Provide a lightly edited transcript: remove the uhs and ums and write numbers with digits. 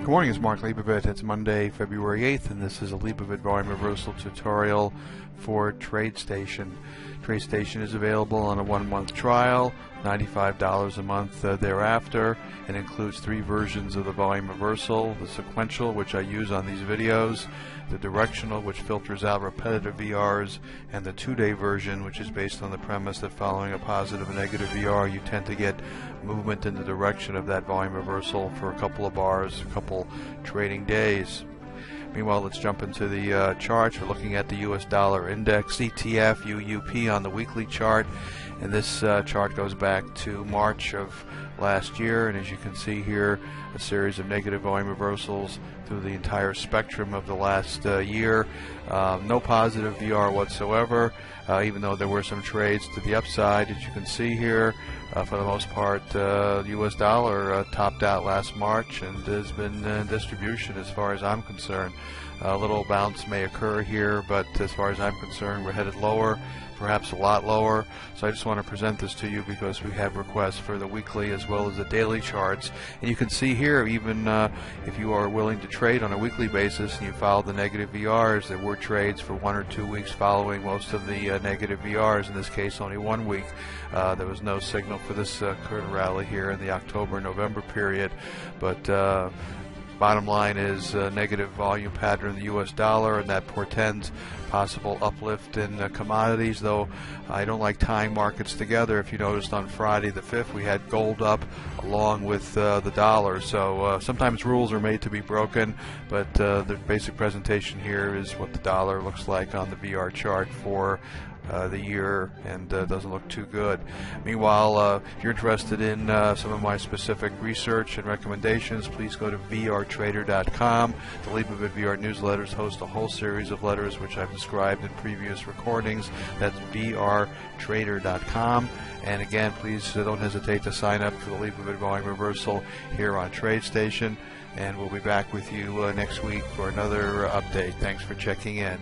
Good morning, it's Mark Leibovit. It's Monday, February 8th, and this is a Leibovit volume reversal tutorial for Tradestation. Tradestation is available on a 1-month trial, $95 a month thereafter. It includes 3 versions of the volume reversal: the sequential, which I use on these videos, the directional, which filters out repetitive VRs, and the 2-day version, which is based on the premise that following a positive and negative VR, you tend to get movement in the direction of that volume reversal for a couple of bars, a couple trading days. Meanwhile, let's jump into the charts. We're looking at the US dollar index, ETF, UUP on the weekly chart, and this chart goes back to March of last year, and as you can see here, a series of negative volume reversals through the entire spectrum of the last year. No positive VR whatsoever, even though there were some trades to the upside, as you can see here. For the most part, US dollar topped out last March and has been in distribution as far as I'm concerned. A little bounce may occur here, but as far as I'm concerned, we're headed lower, perhaps a lot lower. So I just want to present this to you because we have requests for the weekly as well as the daily charts. And you can see here, even if you are willing to trade on a weekly basis and you follow the negative VRs, there were trades for 1 or 2 weeks following most of the negative VRs. In this case, only 1 week. There was no signal for this current rally here in the October-November period, but bottom line is negative volume pattern in the US dollar, and that portends possible uplift in commodities, though I don't like tying markets together. If you noticed on Friday the 5th, we had gold up along with the dollar, so sometimes rules are made to be broken, but the basic presentation here is what the dollar looks like on the VR chart for the year, and doesn't look too good. Meanwhile, if you're interested in some of my specific research and recommendations, please go to vrtrader.com. The Leibovit VR newsletters host a whole series of letters which I've described in previous recordings. That's vrtrader.com. And again, please don't hesitate to sign up for the Leibovit volume reversal here on Tradestation, and we'll be back with you next week for another update. Thanks for checking in.